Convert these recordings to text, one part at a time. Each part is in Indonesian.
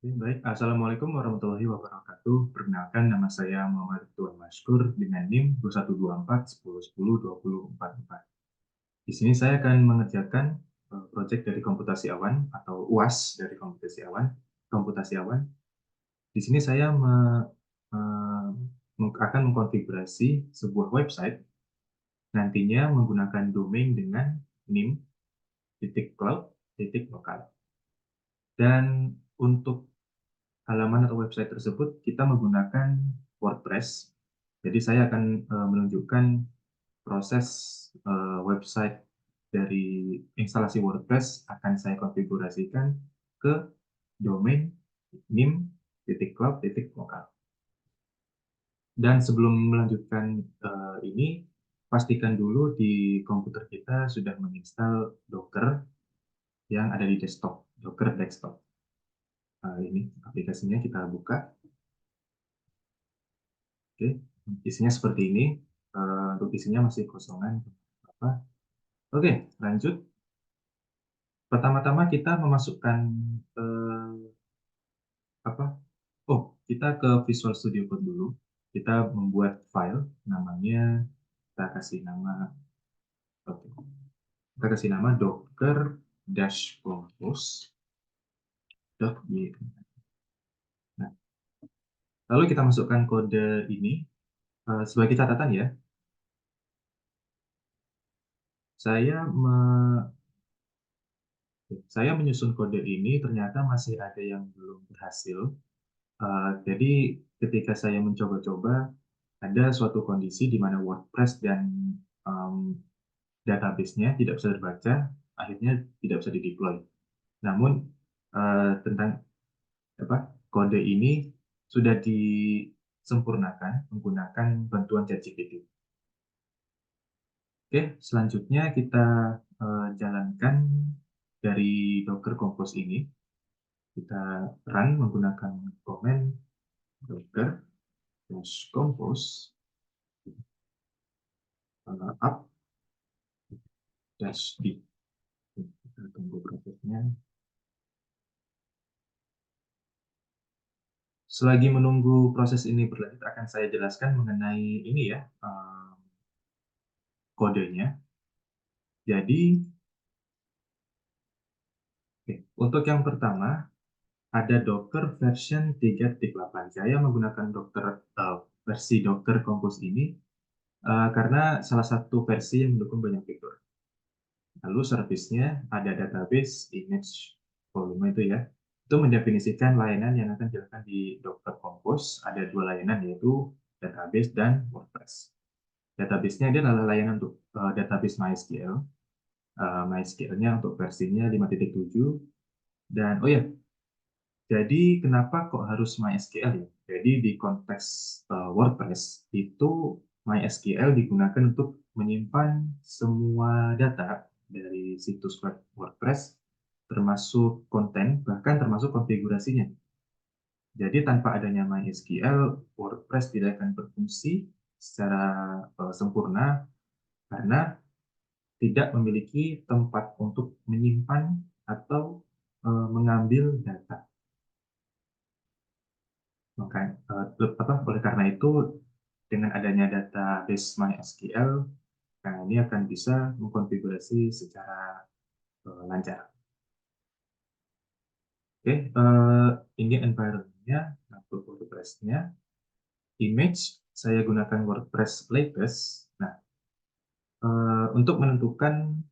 Baik. Assalamualaikum warahmatullahi wabarakatuh. Perkenalkan, nama saya Muhammad Tuan Maskur dengan NIM 2124 1010 2044. Di sini saya akan mengerjakan proyek dari komputasi awan atau UAS dari komputasi awan. Di sini saya eh, akan mengkonfigurasi sebuah website nantinya menggunakan domain dengan nim.cloud.lokal. Dan untuk halaman atau website tersebut kita menggunakan WordPress. Jadi saya akan menunjukkan proses website dari instalasi WordPress akan saya konfigurasikan ke domain nim.cloud.lokal. Dan sebelum melanjutkan ini, pastikan dulu di komputer kita sudah menginstal Docker yang ada di desktop, Docker desktop. Ini aplikasinya kita buka. Oke, isinya seperti ini. Untuk isinya masih kosongan. Apa? Oke, lanjut. Pertama-tama kita memasukkan apa? Oh, kita ke Visual Studio Code dulu. Kita membuat file, namanya kita kasih nama. Oke, kita kasih nama docker-compose.y. Nah, lalu kita masukkan kode ini. Sebagai catatan ya, saya saya menyusun kode ini ternyata masih ada yang belum berhasil. Jadi ketika saya mencoba-coba, ada suatu kondisi di mana WordPress dan database-nya tidak bisa terbaca, akhirnya tidak bisa di-deploy. Namun tentang kode ini sudah disempurnakan menggunakan bantuan ChatGPT. Oke, selanjutnya kita jalankan dari Docker Compose ini. Kita run menggunakan command docker compose up -d. Kita tunggu prosesnya. Selagi menunggu proses ini berlanjut, akan saya jelaskan mengenai ini ya, kodenya. Jadi, untuk yang pertama, ada Docker version 3.8. Saya menggunakan versi Docker Compose ini karena salah satu versi yang mendukung banyak fitur. Lalu service-nya ada database, image, volume itu ya. Itu mendefinisikan layanan yang akan dilakukan di Docker Compose. Ada dua layanan, yaitu database dan WordPress. Database-nya dia adalah layanan untuk database MySQL. MySQL-nya untuk versinya 5.7. Dan oh ya, jadi kenapa kok harus MySQL ya? Jadi di konteks WordPress itu MySQL digunakan untuk menyimpan semua data dari situs web WordPress, termasuk konten, bahkan termasuk konfigurasinya. Jadi tanpa adanya MySQL, WordPress tidak akan berfungsi secara sempurna karena tidak memiliki tempat untuk menyimpan atau mengambil data. Maka, oleh karena itu, dengan adanya database MySQL, nah ini akan bisa mengkonfigurasi secara lancar. Oke, ini environment-nya, untuk WordPress-nya. Image, saya gunakan WordPress latest. Nah, untuk menentukan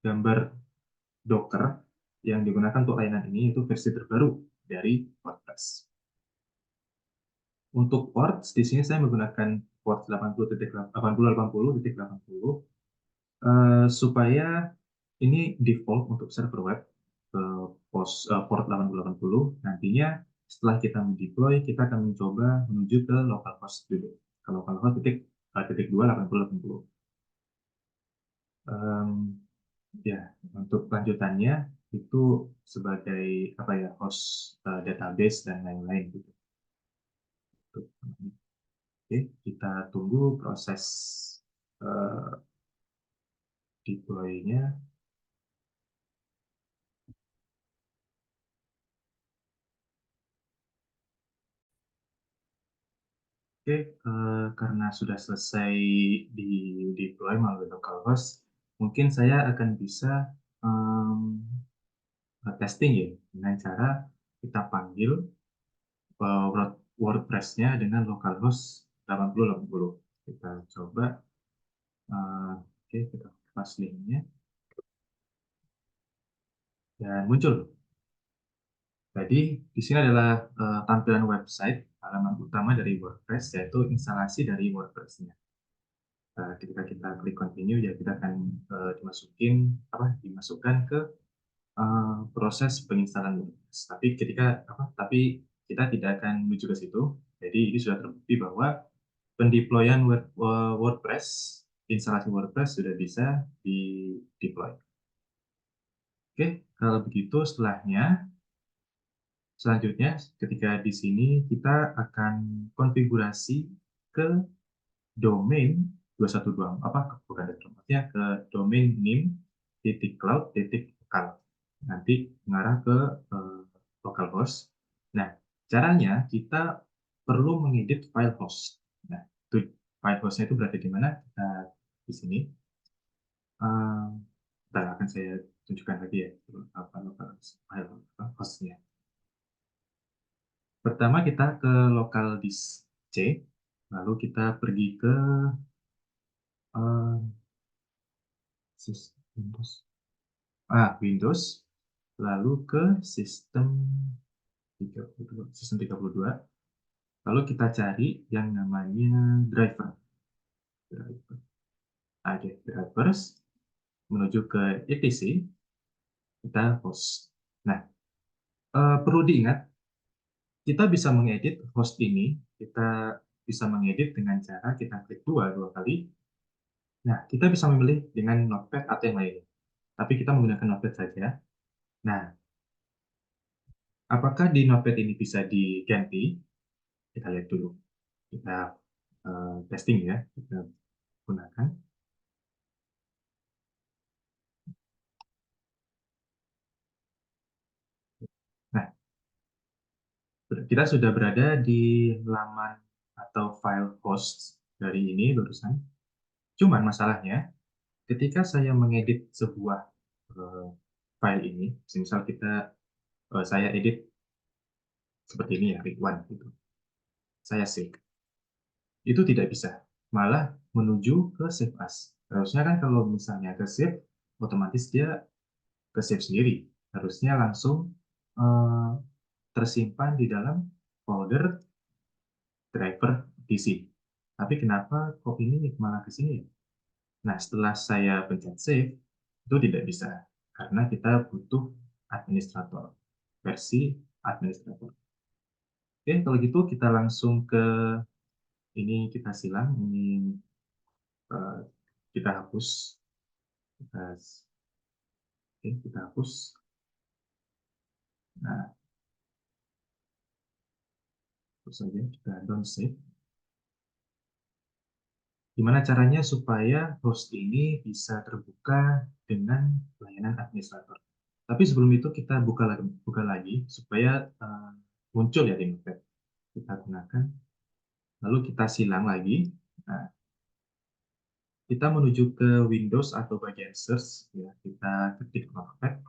gambar Docker yang digunakan untuk layanan ini, itu versi terbaru dari WordPress. Untuk ports, di sini saya menggunakan port 80.80.80.80 supaya ini default untuk server web ke port 8080. Nantinya setelah kita mendeploy, kita akan mencoba menuju ke localhost dulu. Ke localhost titik 2 8080. Ya, untuk lanjutannya itu sebagai apa ya, host database dan lain-lain gitu. Oke, kita tunggu proses uh, deploy-nya. Oke, karena sudah selesai di deploy melalui localhost, mungkin saya akan bisa, mmm, testing ya, dengan cara kita panggil, WordPress-nya dengan localhost 8080. Kita coba, oke, kita paste link-nya dan muncul. Jadi di sini adalah, tampilan website halaman utama dari WordPress, yaitu instalasi dari WordPress-nya. Ketika kita klik continue, ya kita akan, dimasukkan ke, proses penginstalan WordPress. Tapi kita tidak akan menuju ke situ. Jadi ini sudah terbukti bahwa pendeployan WordPress, instalasi WordPress sudah bisa di-deploy. Oke, kalau begitu selanjutnya ketika di sini kita akan konfigurasi ke domain 212, bukan maksudnya ke domain nim.cloud.lokal. Nanti mengarah ke localhost. Nah, caranya kita perlu mengedit file host. Nah, itu file hostnya itu berada di mana? Kita di sini. Akan saya tunjukkan lagi ya apa file hostnya. Pertama kita ke local disk C, lalu kita pergi ke Windows, Windows, lalu ke sistem 32, lalu kita cari yang namanya driver. Oke, drivers, menuju ke etc, kita host. Nah, perlu diingat, kita bisa mengedit host ini, kita bisa mengedit dengan cara kita klik dua kali. Nah, kita bisa memilih dengan notepad atau yang lain. Tapi kita menggunakan notepad saja. Nah, apakah di notepad ini bisa diganti? Kita lihat dulu. Kita testing ya, kita gunakan. Nah, kita sudah berada di laman atau file host dari ini barusan. Cuman masalahnya, ketika saya mengedit sebuah file ini, misal saya edit seperti ini ya, read one gitu. Saya save. Itu tidak bisa. Malah menuju ke save as. Harusnya kan kalau misalnya ke save, otomatis dia ke save sendiri. Harusnya langsung eh, tersimpan di dalam folder driver DC. Tapi kenapa kok ini malah ke sini? Nah, setelah saya pencet save, itu tidak bisa. Karena kita butuh administrator, versi administrator. Oke, kalau gitu kita langsung ke ini, kita silang, ini uh, kita hapus. Kita hapus. Nah, terus saja kita don't save. Gimana caranya supaya host ini bisa terbuka dengan layanan administrator? Tapi sebelum itu kita buka lagi supaya muncul ya di notepad. Kita gunakan, lalu kita silang lagi. Nah, kita menuju ke Windows atau bagian search, ya. Kita ketik notepad,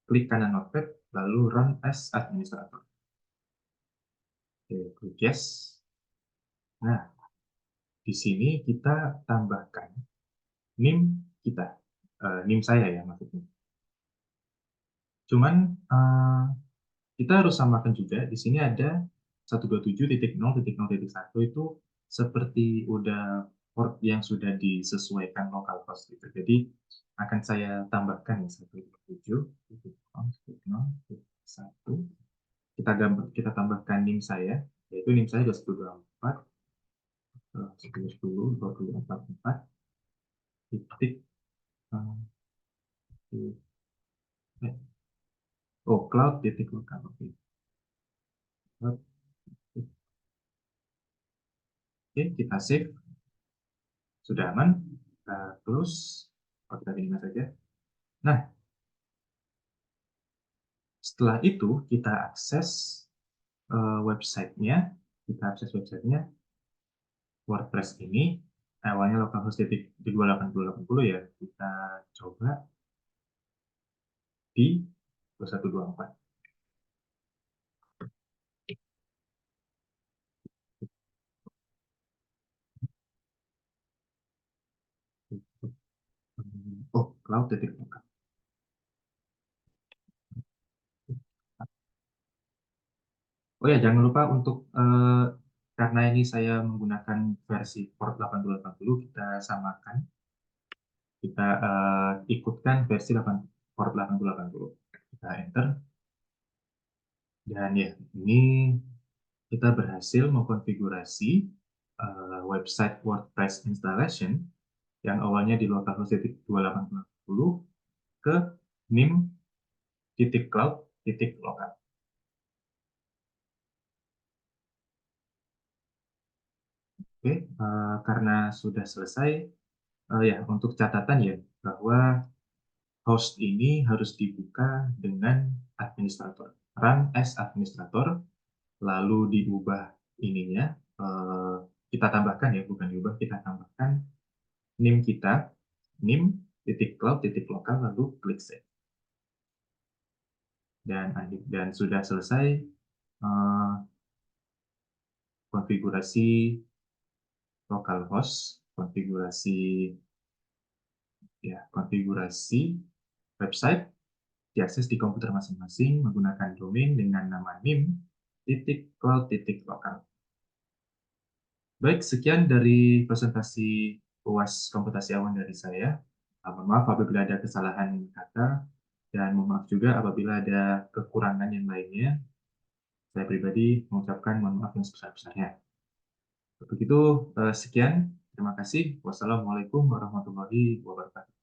klik kanan notepad, lalu run as administrator. Oke, klik yes. Nah, di sini kita tambahkan NIM kita, NIM saya ya maksudnya. Cuman kita harus samakan juga, di sini ada 127.0.0.1 itu seperti udah port yang sudah disesuaikan localhost gitu. Jadi akan saya tambahkan ya 127.0.0.1. Kita tambahkan NIM saya, yaitu NIM saya 2124 10.10.2044 titik cloud titik lokal. Oke, kita save, sudah aman, kita close, kita terima saja. Nah, setelah itu kita akses websitenya, WordPress ini awalnya localhost titik 280.80 ya, kita coba di 2124. Oh, cloud titik local. Oh ya, jangan lupa untuk karena ini saya menggunakan versi port 8080, kita samakan, kita ikutkan versi port 8080. Kita enter, dan ya, ini kita berhasil mengkonfigurasi website WordPress installation yang awalnya di localhost 2880 ke nim cloud lokal. Oke, karena sudah selesai, ya untuk catatan ya, bahwa host ini harus dibuka dengan administrator, run as administrator, lalu diubah ininya, kita tambahkan ya, bukan diubah, kita tambahkan nim kita, nim cloud lokal, lalu klik save. Dan sudah selesai konfigurasi localhost, konfigurasi website diakses di komputer masing-masing menggunakan domain dengan nama nim cloud lokal. Baik, sekian dari presentasi UAS komputasi awan dari saya. Mohon maaf apabila ada kesalahan kata, dan mohon maaf juga apabila ada kekurangan yang lainnya. Saya pribadi mengucapkan mohon maaf yang sebesar-besarnya. Begitu, sekian. Terima kasih. Wassalamualaikum warahmatullahi wabarakatuh.